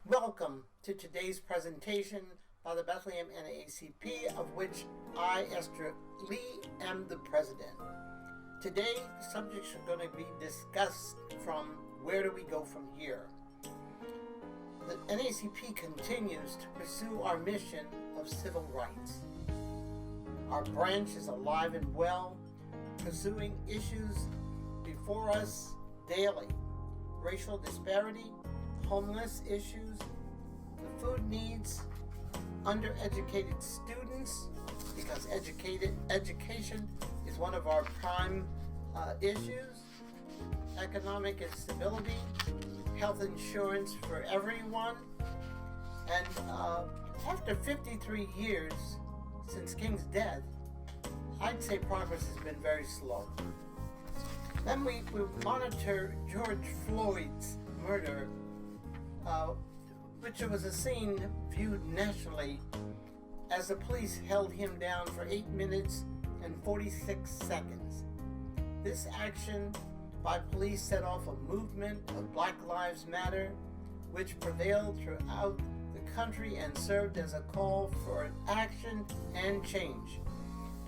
Welcome to today's presentation by the Bethlehem NAACP, of which I, Esther Lee, am the president. Today, the subjects are going to be discussed from where do we go from here. The NAACP continues to pursue our mission of civil rights. Our branch is alive and well, pursuing issues before us daily: racial disparity, homeless issues, the food needs, undereducated students, because education is one of our prime issues, economic instability, health insurance for everyone, and after 53 years since King's death, I'd say progress has been very slow. Then we monitor George Floyd's murder, which was a scene viewed nationally as the police held him down for 8 minutes and 46 seconds. This action by police set off a movement of Black Lives Matter, which prevailed throughout the country and served as a call for action and change.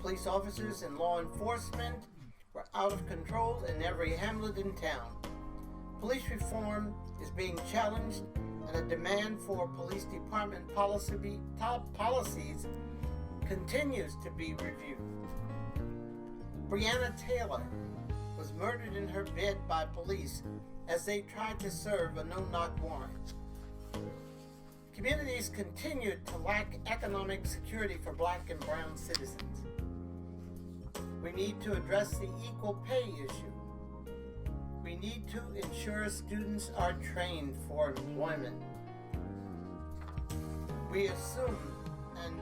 Police officers and law enforcement were out of control in every hamlet in town. Police reform is being challenged, and a demand for police department policies continues to be reviewed. Breonna Taylor was murdered in her bed by police as they tried to serve a no-knock warrant. Communities continue to lack economic security for Black and brown citizens. We need to address the equal pay issue. We need to ensure students are trained for employment. We assume and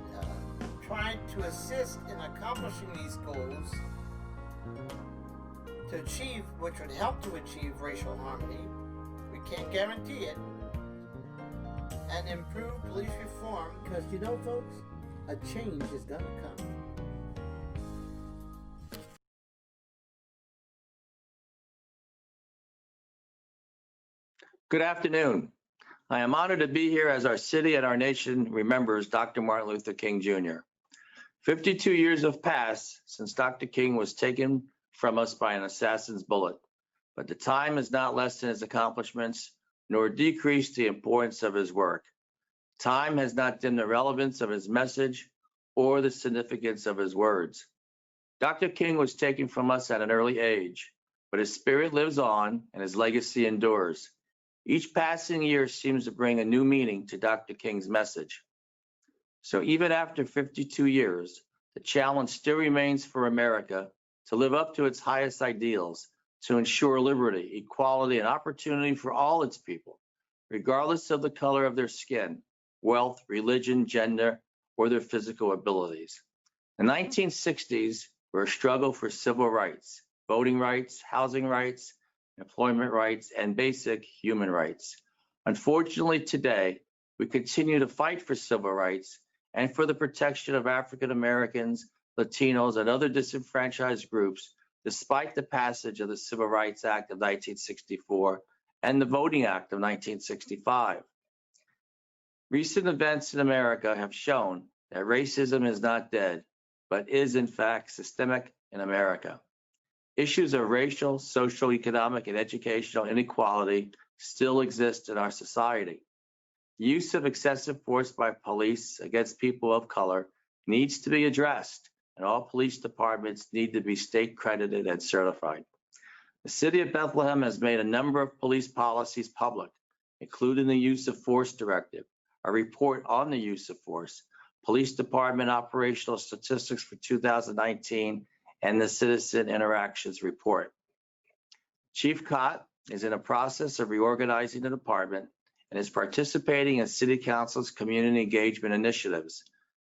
try to assist in accomplishing these goals to achieve, which would help to achieve racial harmony. We can't guarantee it. And improve police reform, because you know, folks, a change is gonna come. Good afternoon. I am honored to be here as our city and our nation remembers Dr. Martin Luther King Jr. 52 years have passed since Dr. King was taken from us by an assassin's bullet, but the time has not lessened his accomplishments nor decreased the importance of his work. Time has not dimmed the relevance of his message or the significance of his words. Dr. King was taken from us at an early age, but his spirit lives on and his legacy endures. Each passing year seems to bring a new meaning to Dr. King's message. So even after 52 years, the challenge still remains for America to live up to its highest ideals, to ensure liberty, equality, and opportunity for all its people, regardless of the color of their skin, wealth, religion, gender, or their physical abilities. The 1960s were a struggle for civil rights, voting rights, housing rights, employment rights, and basic human rights. Unfortunately, today, we continue to fight for civil rights and for the protection of African Americans, Latinos, and other disenfranchised groups, despite the passage of the Civil Rights Act of 1964 and the Voting Act of 1965. Recent events in America have shown that racism is not dead, but is in fact systemic in America. Issues of racial, social, economic, and educational inequality still exist in our society. The use of excessive force by police against people of color needs to be addressed, and all police departments need to be state credited and certified. The City of Bethlehem has made a number of police policies public, including the Use of Force Directive, a report on the use of force, Police Department operational statistics for 2019, and the Citizen Interactions Report. Chief Cott is in a process of reorganizing the department and is participating in City Council's community engagement initiatives.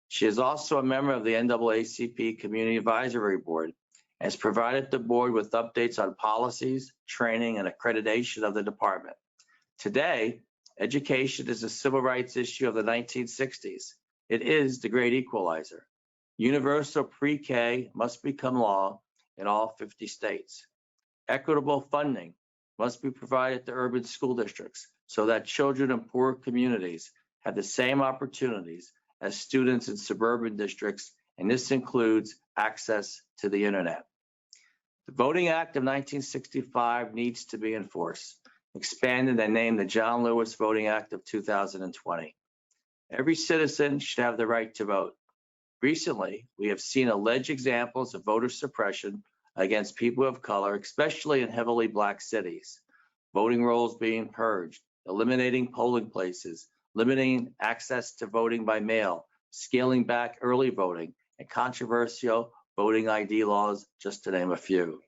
She is also a member of the NAACP Community Advisory Board and has provided the board with updates on policies, training, and accreditation of the department. Today, education is a civil rights issue of the 1960s. It is the great equalizer. Universal pre-K must become law in all 50 states. Equitable funding must be provided to urban school districts so that children in poor communities have the same opportunities as students in suburban districts, and this includes access to the internet. The Voting Act of 1965 needs to be enforced, expanded and named the John Lewis Voting Act of 2020. Every citizen should have the right to vote. Recently, we have seen alleged examples of voter suppression against people of color, especially in heavily Black cities. Voting rolls being purged, eliminating polling places, limiting access to voting by mail, scaling back early voting, and controversial voting ID laws, just to name a few.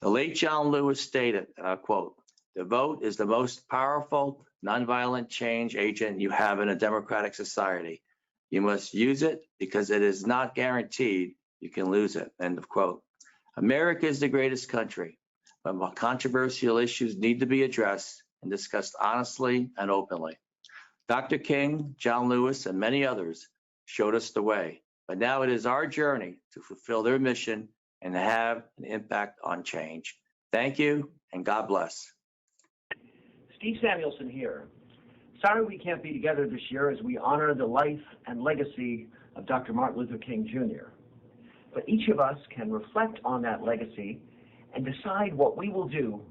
The late John Lewis stated, and I'll quote, "The vote is the most powerful, nonviolent change agent you have in a democratic society. You must use it because it is not guaranteed you can lose it," end of quote. America is the greatest country, but controversial issues need to be addressed and discussed honestly and openly. Dr. King, John Lewis, and many others showed us the way, but now it is our journey to fulfill their mission and have an impact on change. Thank you, and God bless. Steve Samuelson here. Sorry we can't be together this year as we honor the life and legacy of Dr. Martin Luther King Jr. But each of us can reflect on that legacy and decide what we will do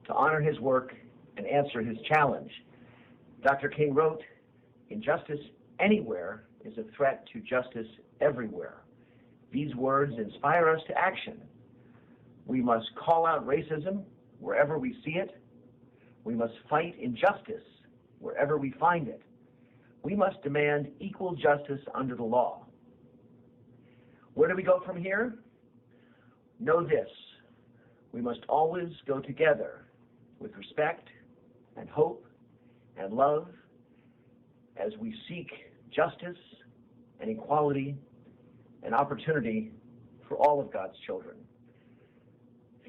to honor his work and answer his challenge. Dr. King wrote, "Injustice anywhere is a threat to justice everywhere." These words inspire us to action. We must call out racism wherever we see it. We must fight injustice wherever we find it. we must demand equal justice under the law. Where do we go from here? Know this: we must always go together with respect and hope and love as we seek justice and equality and opportunity for all of God's children.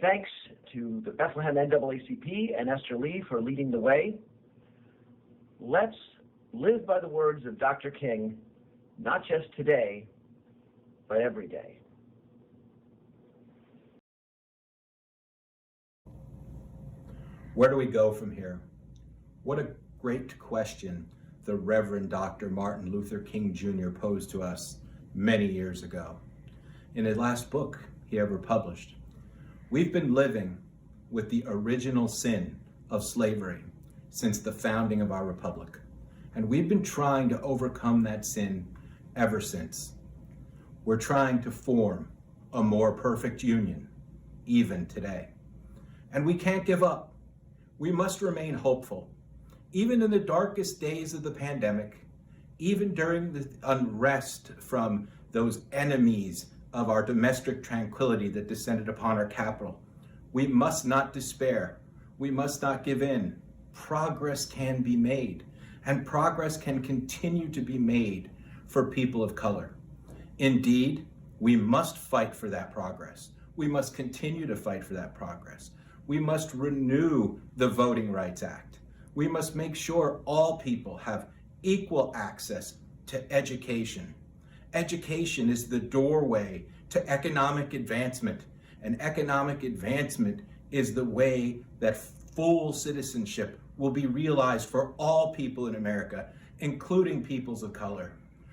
Thanks to the Bethlehem NAACP and Esther Lee for leading the way. Let's live by the words of Dr. King, not just today, but every day. Where do we go from here? What a great question the Reverend Dr. Martin Luther King Jr. posed to us many years ago in his last book he ever published. We've been living with the original sin of slavery since the founding of our republic, and we've been trying to overcome that sin ever since. We're trying to form a more perfect union, even today. And we can't give up. We must remain hopeful. Even in the darkest days of the pandemic, even during the unrest from those enemies of our domestic tranquility that descended upon our capital, we must not despair. We must not give in. Progress can be made, and progress can continue to be made for people of color. Indeed, we must fight for that progress. We must continue to fight for that progress. We must renew the Voting Rights Act. We must make sure all people have equal access to education. Education is the doorway to economic advancement, and economic advancement is the way that full citizenship will be realized for all people in America, including peoples of color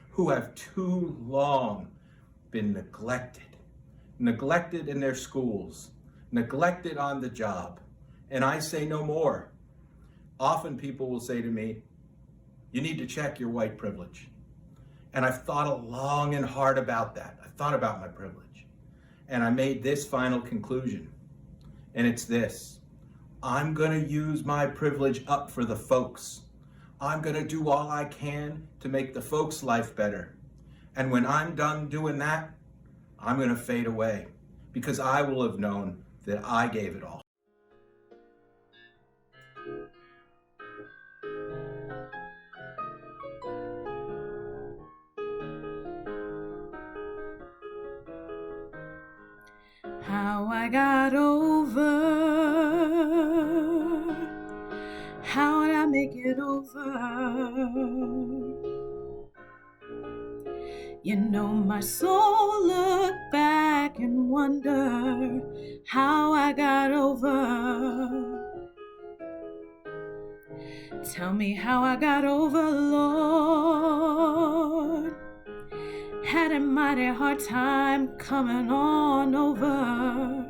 who have too long been neglected in their schools, neglected on the job. And I say no more. Often people will say to me, you need to check your white privilege. And I've thought long and hard about that. I thought about my privilege. And I made this final conclusion. And it's this: I'm gonna use my privilege up for the folks. I'm gonna do all I can to make the folks' life better. And when I'm done doing that, I'm gonna fade away, because I will have known that I gave it all. How I got over, how did I make it over? You know, my soul look back and wonder how I got over. Tell me how I got over, Lord. Had a mighty hard time coming on over.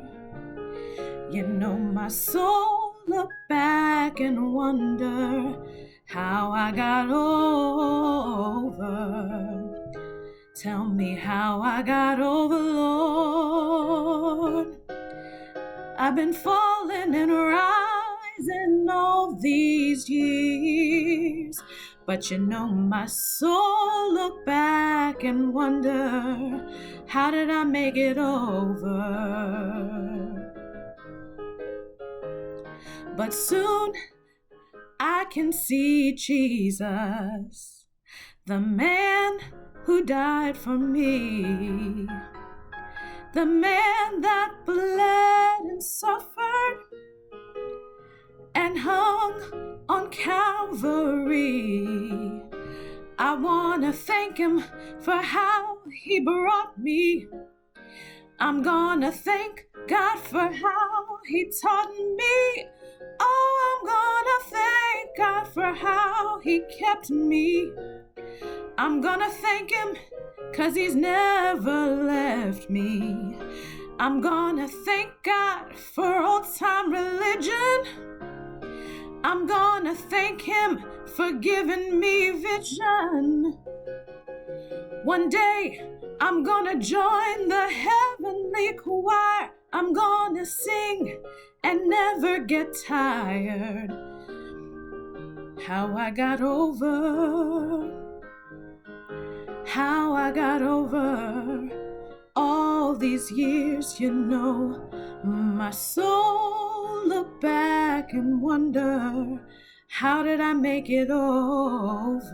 You know, my soul look back and wonder how I got over. Tell me how I got over, Lord. I've been falling and rising all these years, but you know, my soul look back and wonder, how did I make it over? But soon I can see Jesus, the man who died for me, the man that bled and suffered and hung on Calvary. I want to thank him for how he brought me. I'm gonna thank God for how he taught me. Oh, I'm gonna thank God for how he kept me. I'm gonna thank him 'cause he's never left me. I'm gonna thank God for old-time religion. I'm gonna thank him for giving me vision. One day, I'm gonna join the heavenly choir. I'm gonna sing and never get tired. How I got over. how I got over all these years, you know. My soul look back and wonder, how did I make it over?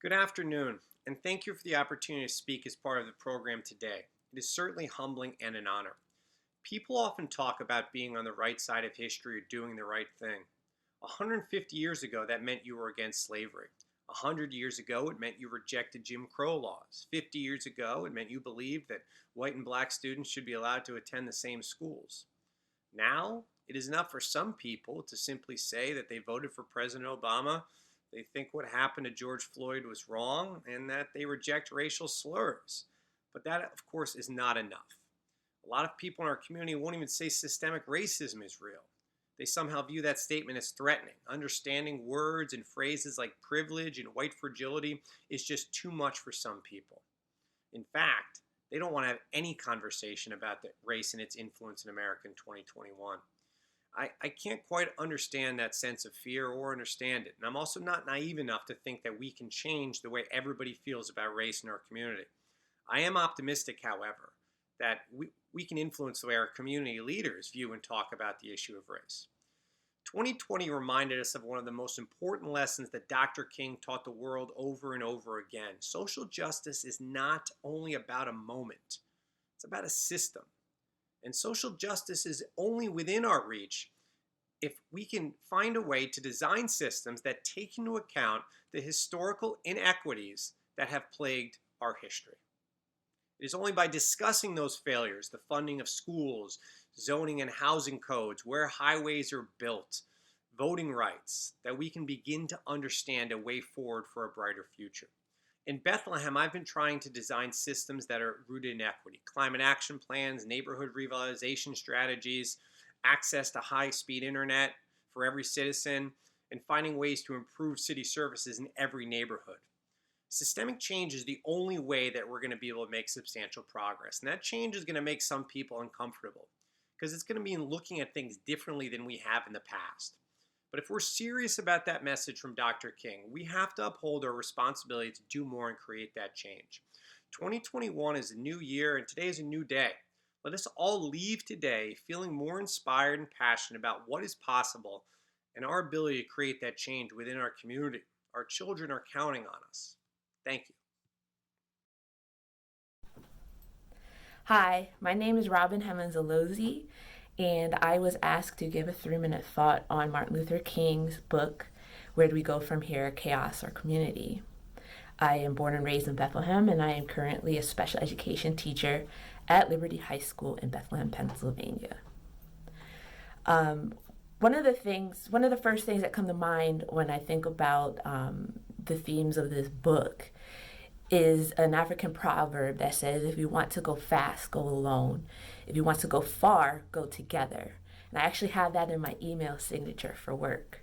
Good afternoon, and thank you for the opportunity to speak as part of the program today. It is certainly humbling and an honor. People often talk about being on the right side of history or doing the right thing. 150 years ago, that meant you were against slavery. 100 years ago, it meant you rejected Jim Crow laws. 50 years ago, it meant you believed that white and black students should be allowed to attend the same schools. Now, it is enough for some people to simply say that they voted for President Obama, they think what happened to George Floyd was wrong, and that they reject racial slurs. But that, of course, is not enough. A lot of people in our community won't even say systemic racism is real. They somehow view that statement as threatening. Understanding words and phrases like privilege and white fragility is just too much for some people. In fact, they don't want to have any conversation about the race and its influence in America in 2021. I can't quite understand that sense of fear or understand it. And I'm also not naive enough to think that we can change the way everybody feels about race in our community. I am optimistic, however, that we can influence the way our community leaders view and talk about the issue of race. 2020 reminded us of one of the most important lessons that Dr. King taught the world over and over again. Social justice is not only about a moment, it's about a system. And social justice is only within our reach if we can find a way to design systems that take into account the historical inequities that have plagued our history. It is only by discussing those failures, the funding of schools, zoning and housing codes, where highways are built, voting rights, that we can begin to understand a way forward for a brighter future. In Bethlehem, I've been trying to design systems that are rooted in equity, climate action plans, neighborhood revitalization strategies, access to high-speed internet for every citizen, and finding ways to improve city services in every neighborhood. Systemic change is the only way that we're going to be able to make substantial progress. And that change is going to make some people uncomfortable because it's going to mean looking at things differently than we have in the past. But if we're serious about that message from Dr. King, we have to uphold our responsibility to do more and create that change. 2021 is a new year, and today is a new day. Let us all leave today feeling more inspired and passionate about what is possible and our ability to create that change within our community. Our children are counting on us. Thank you. Hi, my name is Robin Hemmons Alozie, and I was asked to give a 3-minute thought on Martin Luther King's book, Where Do We Go From Here? Chaos or Community? I am born and raised in Bethlehem, and I am currently a special education teacher at Liberty High School in Bethlehem, Pennsylvania. One of the first things that come to mind when I think about the themes of this book is an African proverb that says, if you want to go fast, go alone. If you want to go far, go together. And I actually have that in my email signature for work.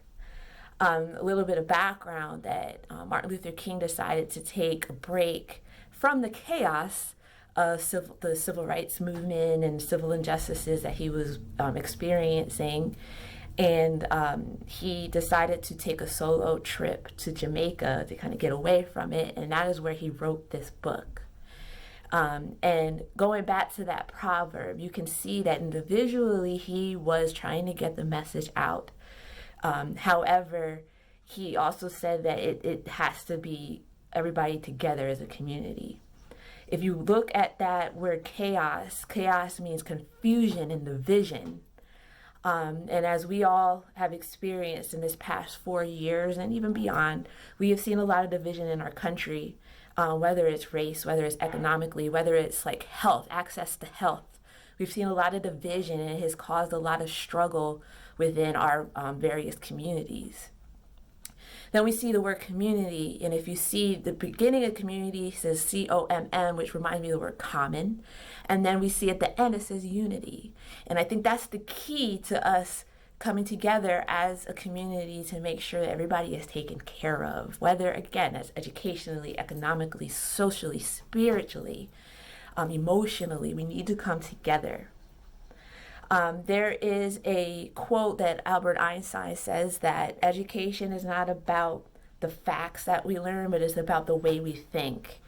A little bit of background that Martin Luther King decided to take a break from the chaos of the civil rights movement and civil injustices that he was experiencing. And he decided to take a solo trip to Jamaica to kind of get away from it. And that is where he wrote this book. And going back to that proverb, you can see that individually he was trying to get the message out. However, he also said that it has to be everybody together as a community. If you look at that word chaos means confusion and division. And as we all have experienced in this past 4 years and even beyond, we have seen a lot of division in our country, whether it's race, whether it's economically, whether it's like health, access to health. We've seen a lot of division, and it has caused a lot of struggle within our various communities. Then we see the word community, and if you see the beginning of community, it says C-O-M-M, which reminds me of the word common. And then we see at the end, it says unity. And I think that's the key to us coming together as a community to make sure that everybody is taken care of, whether, again, that's educationally, economically, socially, spiritually, emotionally. We need to come together. There is a quote that Albert Einstein says that education is not about the facts that we learn, but it's about the way we think.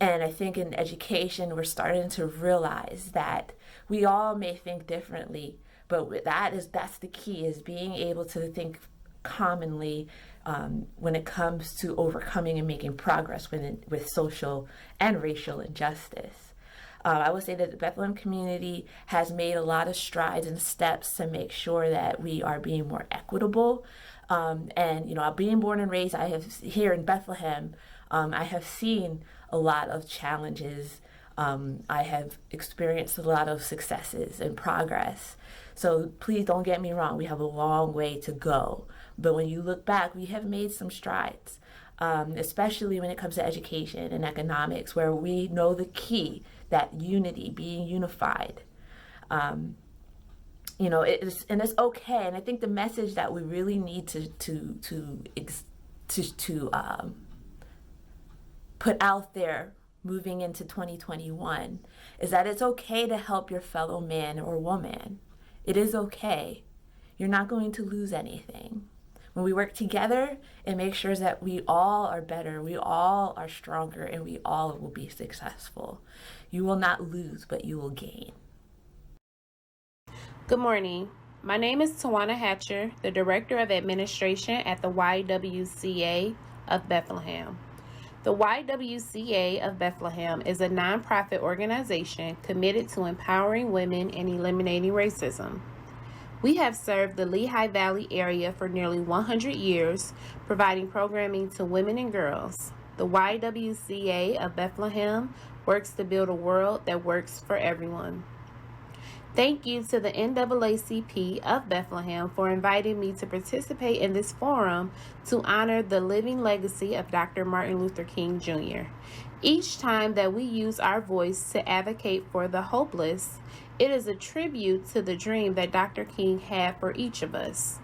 And I think in education, we're starting to realize that we all may think differently, but that's the key, is being able to think commonly when it comes to overcoming and making progress with social and racial injustice. I would say that the Bethlehem community has made a lot of strides and steps to make sure that we are being more equitable. And being born and raised, here in Bethlehem, I have seen a lot of challenges. I have experienced a lot of successes and progress. So please don't get me wrong, we have a long way to go. But when you look back, we have made some strides, especially when it comes to education and economics, where we know the key, that unity, being unified. It's okay. And I think the message that we really need to put out there moving into 2021 is that it's okay to help your fellow man or woman. It is okay. You're not going to lose anything. When we work together, it makes sure that we all are better, we all are stronger, and we all will be successful. You will not lose, but you will gain. Good morning. My name is Tiwanna Hatcher, the Director of Administration at the YWCA of Bethlehem. The YWCA of Bethlehem is a nonprofit organization committed to empowering women and eliminating racism. We have served the Lehigh Valley area for nearly 100 years, providing programming to women and girls. The YWCA of Bethlehem works to build a world that works for everyone. Thank you to the NAACP of Bethlehem for inviting me to participate in this forum to honor the living legacy of Dr. Martin Luther King Jr. Each time that we use our voice to advocate for the hopeless, it is a tribute to the dream that Dr. King had for each of us.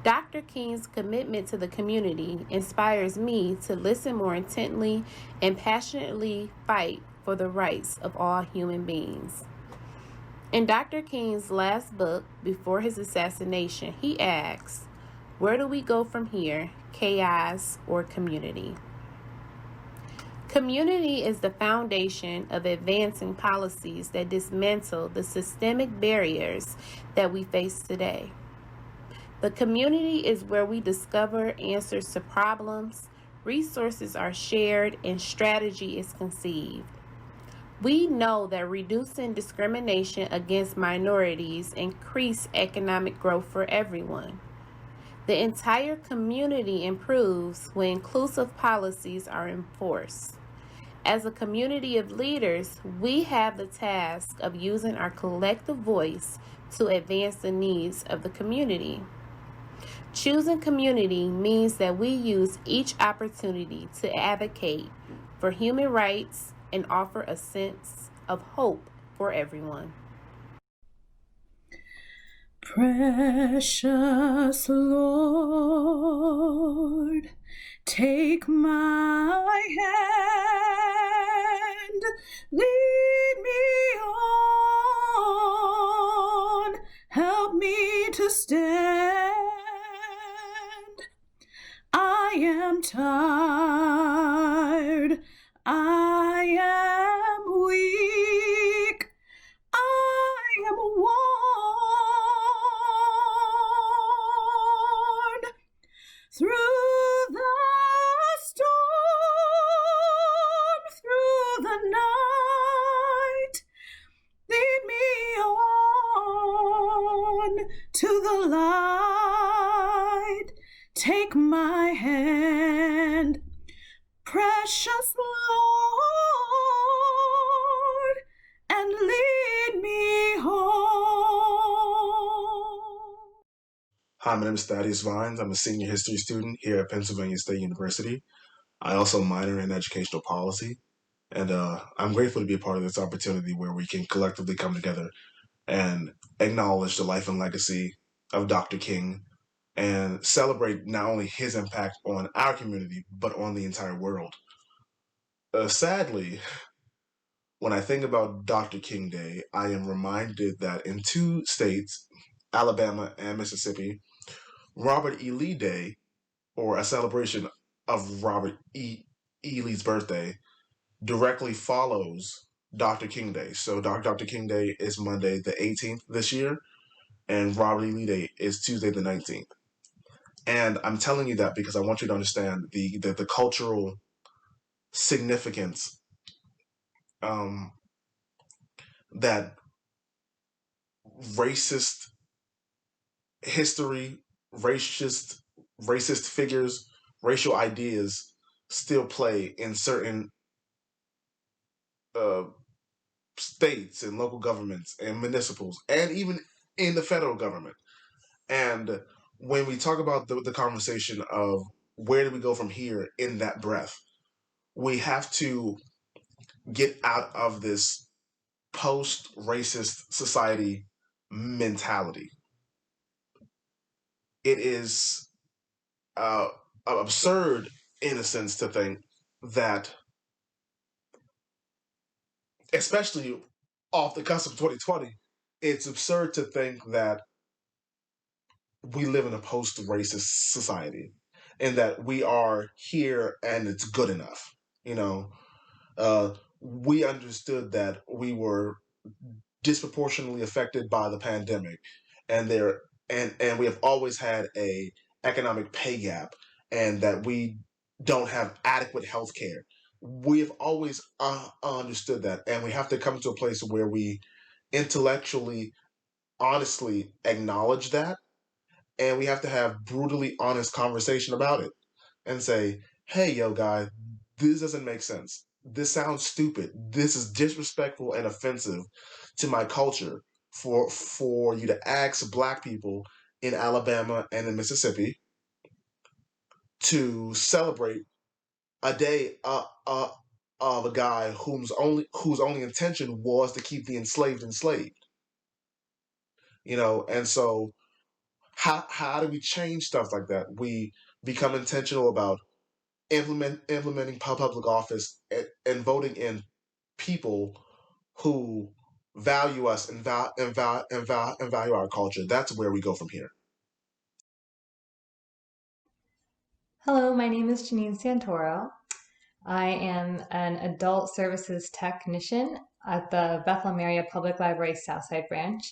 Dr. King's commitment to the community inspires me to listen more intently and passionately fight for the rights of all human beings. In Dr. King's last book, before his assassination, he asks, "Where do we go from here, chaos or community?" Community is the foundation of advancing policies that dismantle the systemic barriers that we face today. The community is where we discover answers to problems, resources are shared, and strategy is conceived. We know that reducing discrimination against minorities increase economic growth for everyone. The entire community improves when inclusive policies are enforced. As a community of leaders, we have the task of using our collective voice to advance the needs of the community. Choosing community means that we use each opportunity to advocate for human rights and offer a sense of hope for everyone. Precious Lord, take my hand, lead me on, help me to stand. I am tired, I am weak, I am worn. Through the storm, through the night, lead me on to the light. Take my hand, precious Lord, and lead me home. Hi, my name is Thaddeus Vines. I'm a senior history student here at Pennsylvania State University. I also minor in educational policy, and I'm grateful to be a part of this opportunity where we can collectively come together and acknowledge the life and legacy of Dr. King and celebrate not only his impact on our community, but on the entire world. Sadly, when I think about Dr. King Day, I am reminded that in 2 states, Alabama and Mississippi, Robert E. Lee Day, or a celebration of Robert E. Lee's birthday, directly follows Dr. King Day. So Dr. King Day is Monday the 18th this year, and Robert E. Lee Day is Tuesday the 19th. And I'm telling you that because I want you to understand the cultural significance that racist history, racist figures, racial ideas still play in certain states and local governments and municipals, and even in the federal government. And when we talk about the conversation of where do we go from here in that breath, we have to get out of this post-racist society mentality. It is absurd, in a sense, to think that, especially off the cusp of 2020, it's absurd to think that we live in a post-racist society and that we are here and it's good enough. We understood that we were disproportionately affected by the pandemic, and we have always had a economic pay gap, and that we don't have adequate health care. We have always understood that, and we have to come to a place where we intellectually, honestly acknowledge that, and we have to have brutally honest conversation about it and say, hey, yo, guy, this doesn't make sense. This sounds stupid. This is disrespectful and offensive to my culture for you to ask Black people in Alabama and in Mississippi to celebrate a day of a guy whose only intention was to keep the enslaved. And so how do we change stuff like that? We become intentional about implementing public office and voting in people who value us and value our culture. That's where we go from here. Hello, my name is Janine Santoro. I am an adult services technician at the Bethlehem Area Public Library Southside Branch,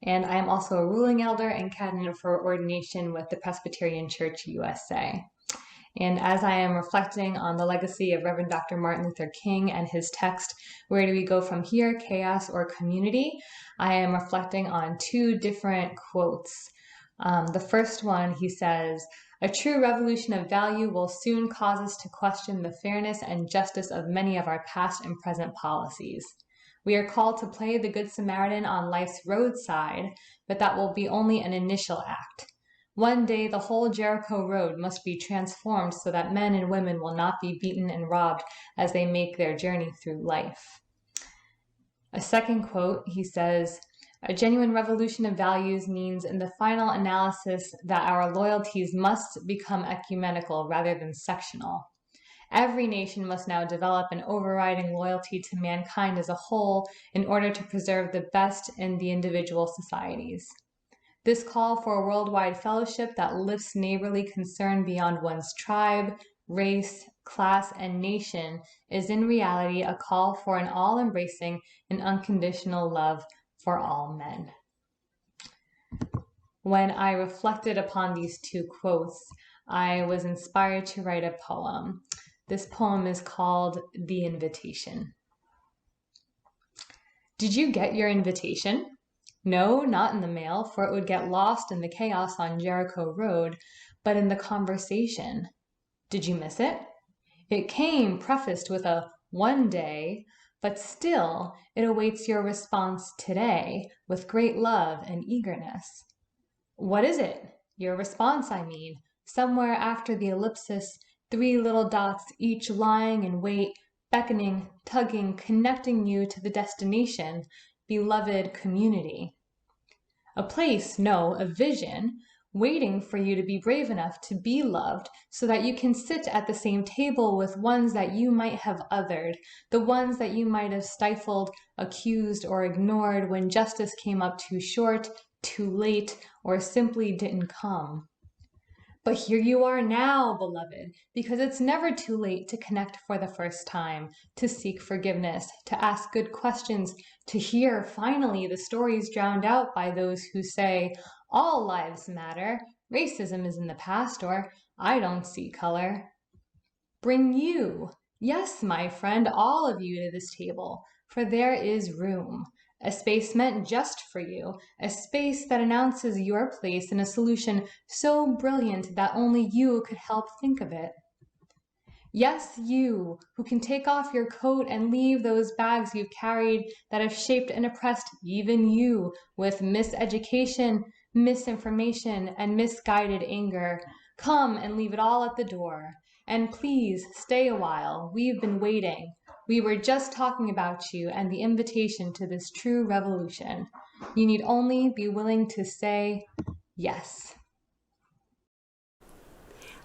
and I am also a ruling elder and candidate for ordination with the Presbyterian Church USA. And as I am reflecting on the legacy of Reverend Dr. Martin Luther King and his text, Where Do We Go From Here, Chaos or Community?, I am reflecting on 2 different quotes. The first one, he says, "A true revolution of value will soon cause us to question the fairness and justice of many of our past and present policies. We are called to play the Good Samaritan on life's roadside, but that will be only an initial act. One day, the whole Jericho Road must be transformed so that men and women will not be beaten and robbed as they make their journey through life." A second quote, he says, "A genuine revolution of values means in the final analysis that our loyalties must become ecumenical rather than sectional. Every nation must now develop an overriding loyalty to mankind as a whole in order to preserve the best in the individual societies. This call for a worldwide fellowship that lifts neighborly concern beyond one's tribe, race, class, and nation is in reality a call for an all-embracing and unconditional love for all men." When I reflected upon these 2 quotes, I was inspired to write a poem. This poem is called The Invitation. Did you get your invitation? No, not in the mail, for it would get lost in the chaos on Jericho Road, but in the conversation. Did you miss it? It came prefaced with a "one day," but still it awaits your response today with great love and eagerness. What is it? Your response, I mean. Somewhere after the ellipsis, 3 little dots, each lying in wait, beckoning, tugging, connecting you to the destination, beloved community. A place, no, a vision, waiting for you to be brave enough to be loved so that you can sit at the same table with ones that you might have othered, the ones that you might have stifled, accused, or ignored when justice came up too short, too late, or simply didn't come. But here you are now, beloved, because it's never too late to connect for the first time, to seek forgiveness, to ask good questions, to hear, finally, the stories drowned out by those who say, all lives matter, racism is in the past, or I don't see color. Bring you, yes, my friend, all of you to this table, for there is room. A space meant just for you, a space that announces your place in a solution so brilliant that only you could help think of it. Yes, you, who can take off your coat and leave those bags you've carried that have shaped and oppressed even you with miseducation, misinformation, and misguided anger. Come and leave it all at the door. And please stay a while. We've been waiting. We were just talking about you and the invitation to this true revolution. You need only be willing to say yes.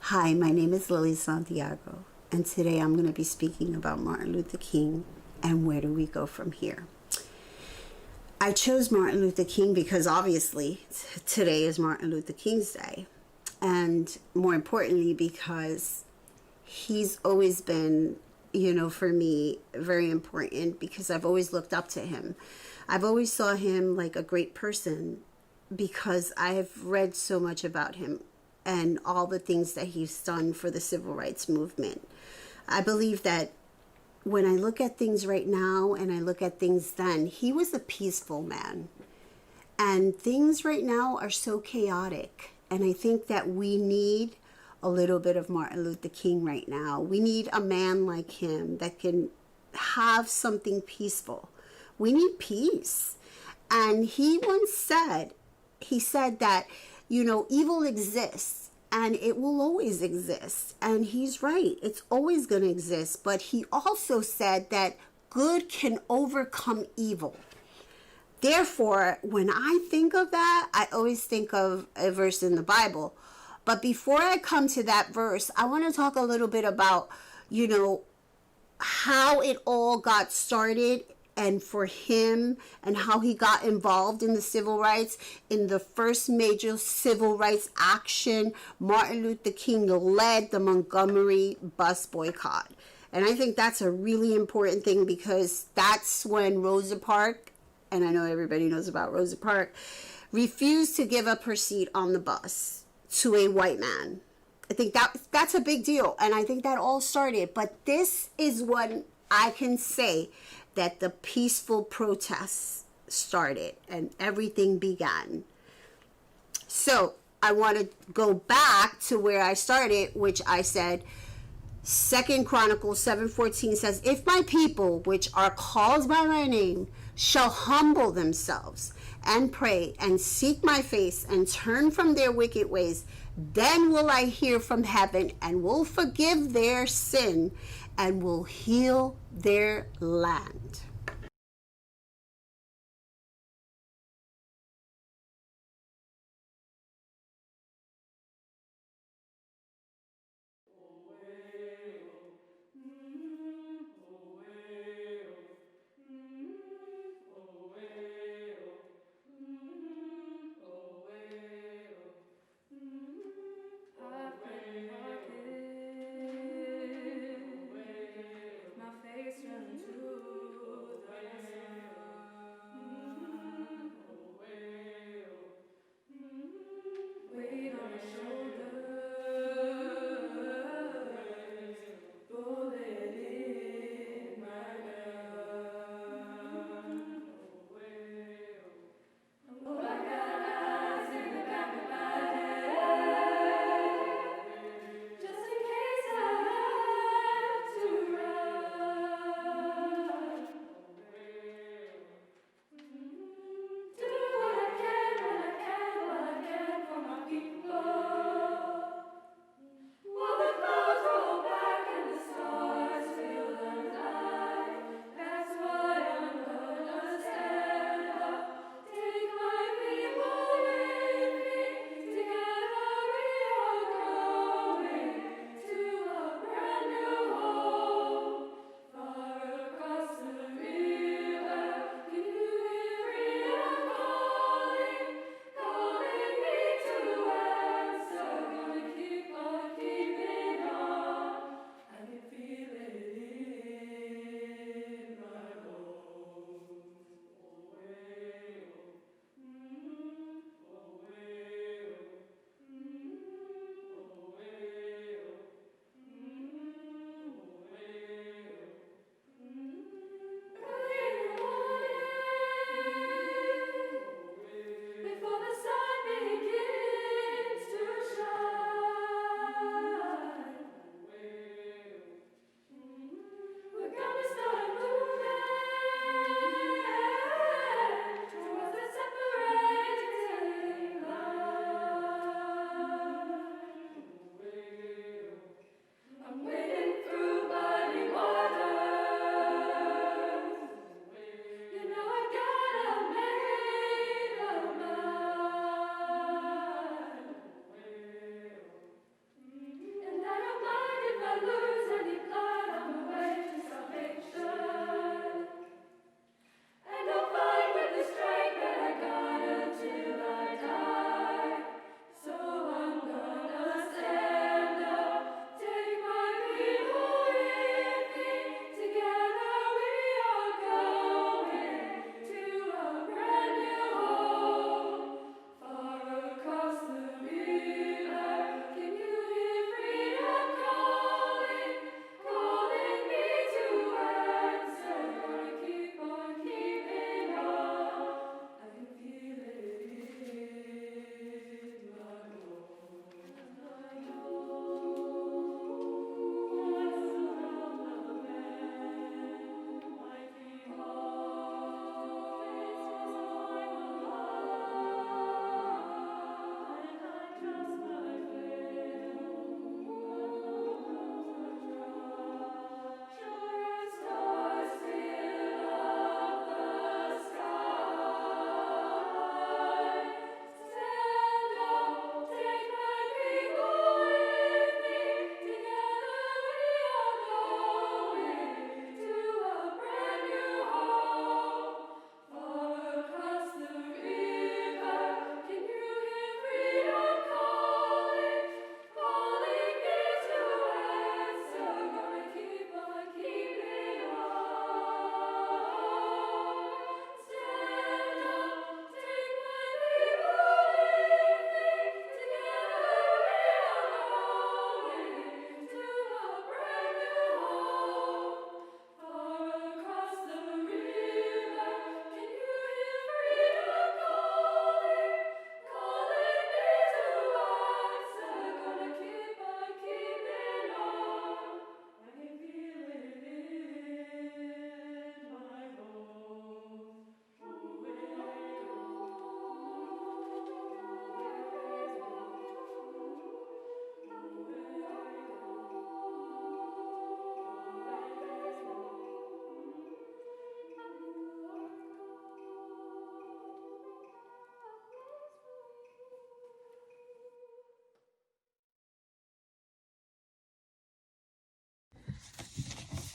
Hi, my name is Lilia Santiago, and today I'm going to be speaking about Martin Luther King and where do we go from here. I chose Martin Luther King because obviously today is Martin Luther King's Day, and more importantly because he's always been, for me, very important because I've always looked up to him. I've always saw him like a great person because I've read so much about him and all the things that he's done for the civil rights movement. I believe that when I look at things right now and I look at things then, he was a peaceful man. And things right now are so chaotic. And I think that we need a little bit of Martin Luther King right now. We need a man like him that can have something peaceful. We need peace. And he once said, that, evil exists and it will always exist. And he's right. It's always going to exist. But he also said that good can overcome evil. Therefore, when I think of that, I always think of a verse in the Bible. But before I come to that verse, I want to talk a little bit about, how it all got started and for him and how he got involved in the civil rights. In the first major civil rights action, Martin Luther King led the Montgomery bus boycott. And I think that's a really important thing because that's when Rosa Parks, and I know everybody knows about Rosa Parks, refused to give up her seat on the bus to a white man. I think that's a big deal. And I think that all started. But this is when I can say that the peaceful protests started and everything began. So I want to go back to where I started, which I said, 2 Chronicles 7:14 says, if my people, which are called by my name, shall humble themselves and pray and seek my face and turn from their wicked ways, then will I hear from heaven and will forgive their sin and will heal their land. My face turned to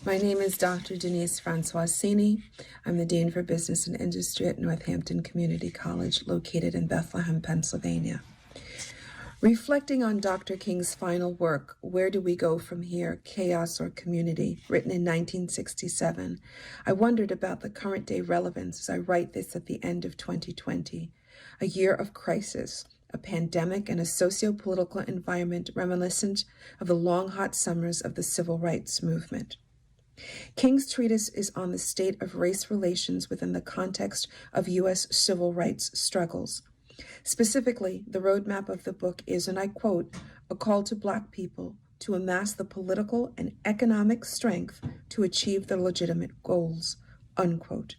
My name is Dr. Denise Francois-Seeney. I'm the Dean for Business and Industry at Northampton Community College, located in Bethlehem, Pennsylvania. Reflecting on Dr. King's final work, Where Do We Go From Here? Chaos or Community, written in 1967, I wondered about the current day relevance as I write this at the end of 2020, a year of crisis, a pandemic and a socio-political environment reminiscent of the long hot summers of the civil rights movement. King's treatise is on the state of race relations within the context of U.S. civil rights struggles. Specifically, the roadmap of the book is, and I quote, a call to Black people to amass the political and economic strength to achieve their legitimate goals, unquote.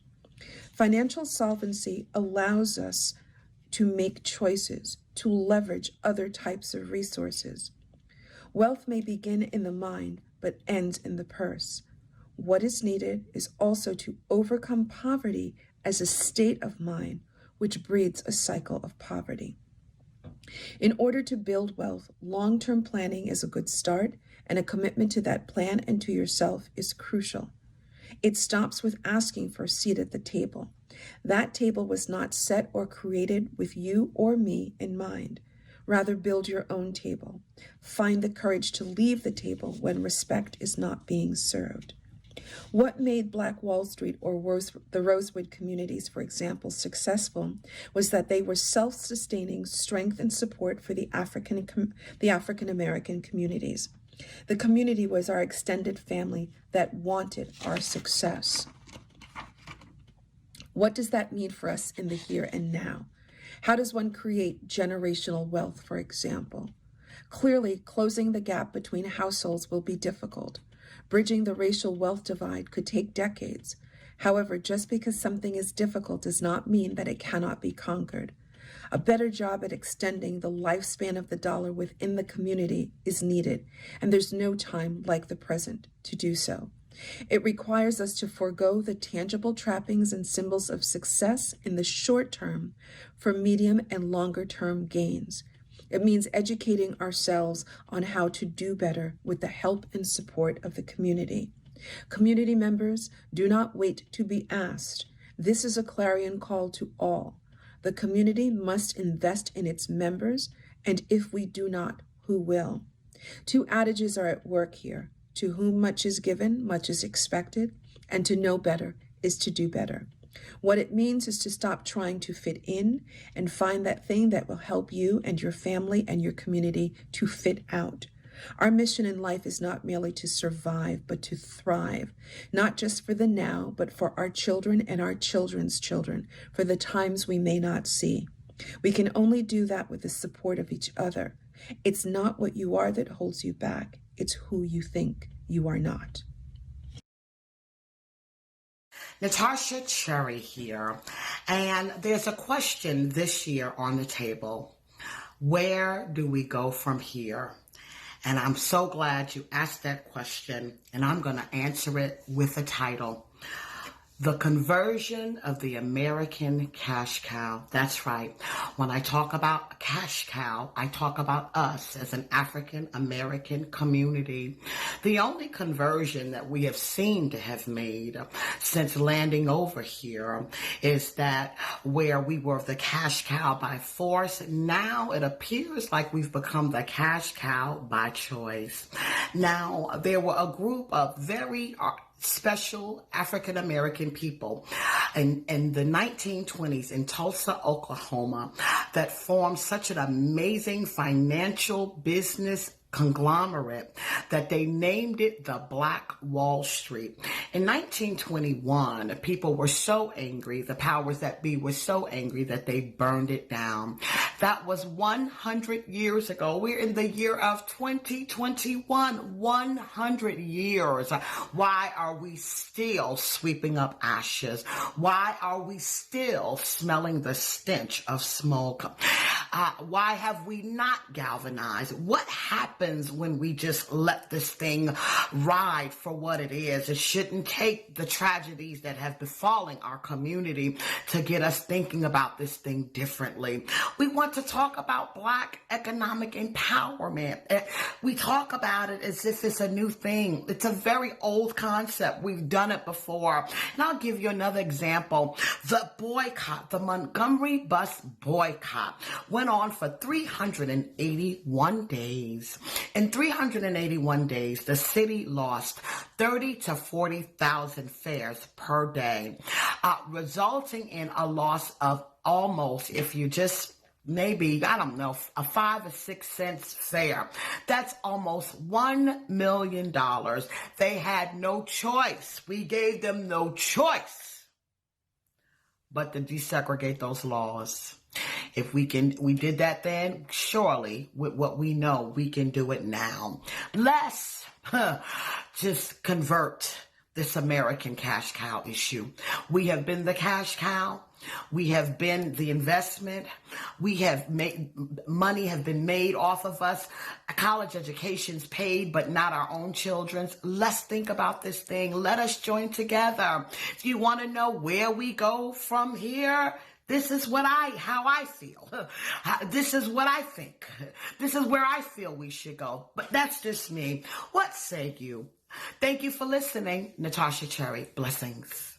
Financial solvency allows us to make choices, to leverage other types of resources. Wealth may begin in the mind, but ends in the purse. What is needed is also to overcome poverty as a state of mind, which breeds a cycle of poverty. In order to build wealth, long-term planning is a good start, and a commitment to that plan and to yourself is crucial. It stops with asking for a seat at the table. That table was not set or created with you or me in mind. Rather, build your own table. Find the courage to leave the table when respect is not being served. What made Black Wall Street or the Rosewood communities, for example, successful was that they were self-sustaining strength and support for the African-American communities. The community was our extended family that wanted our success. What does that mean for us in the here and now? How does one create generational wealth, for example? Clearly, closing the gap between households will be difficult. Bridging the racial wealth divide could take decades. However, just because something is difficult does not mean that it cannot be conquered. A better job at extending the lifespan of the dollar within the community is needed, and there's no time like the present to do so. It requires us to forego the tangible trappings and symbols of success in the short term for medium and longer term gains. It means educating ourselves on how to do better with the help and support of the community. Community members, do not wait to be asked. This is a clarion call to all. The community must invest in its members, and if we do not, who will? Two adages are at work here. To whom much is given, much is expected, and to know better is to do better. What it means is to stop trying to fit in and find that thing that will help you and your family and your community to fit out. Our mission in life is not merely to survive, but to thrive, not just for the now, but for our children and our children's children, for the times we may not see. We can only do that with the support of each other. It's not what you are that holds you back. It's who you think you are not. Nah-tarsha Cherry here, and there's a question this year on the table. Where do we go from here? And I'm so glad you asked that question, and I'm going to answer it with a title. The conversion of the American cash cow. That's right. When I talk about cash cow, I talk about us as an African American community. The only conversion that we have seemed to have made since landing over here is that where we were the cash cow by force, now it appears like we've become the cash cow by choice. Now, there were a group of very special African American people in the 1920s in Tulsa, Oklahoma, that formed such an amazing financial business conglomerate that they named it the Black Wall Street. In 1921, people were so angry, the powers that be were so angry that they burned it down. That was 100 years ago. We're in the year of 2021, 100 years. Why are we still sweeping up ashes? Why are we still smelling the stench of smoke? Why have we not galvanized? What happens when we just let this thing ride for what it is? It shouldn't take the tragedies that have befallen our community to get us thinking about this thing differently. We want to talk about Black economic empowerment. We talk about it as if it's a new thing. It's a very old concept. We've done it before. And I'll give you another example. The boycott, the Montgomery bus boycott, went on for 381 days. In 381 days, the city lost 30 to 40,000 fares per day, resulting in a loss of almost, if you just maybe, I don't know, a 5 or 6 cents fare. That's almost $1 million. They had no choice. We gave them no choice but to desegregate those laws. If we did that then, surely with what we know, we can do it now. Let's just convert this American cash cow issue. We have been the cash cow. We have been the investment. We have made money have been made off of us. College education's paid, but not our own children's. Let's think about this thing. Let us join together. If you want to know where we go from here, this is how I feel. This is what I think. This is where I feel we should go. But that's just me. What say you? Thank you for listening. Nah-tarsha Cherry. Blessings.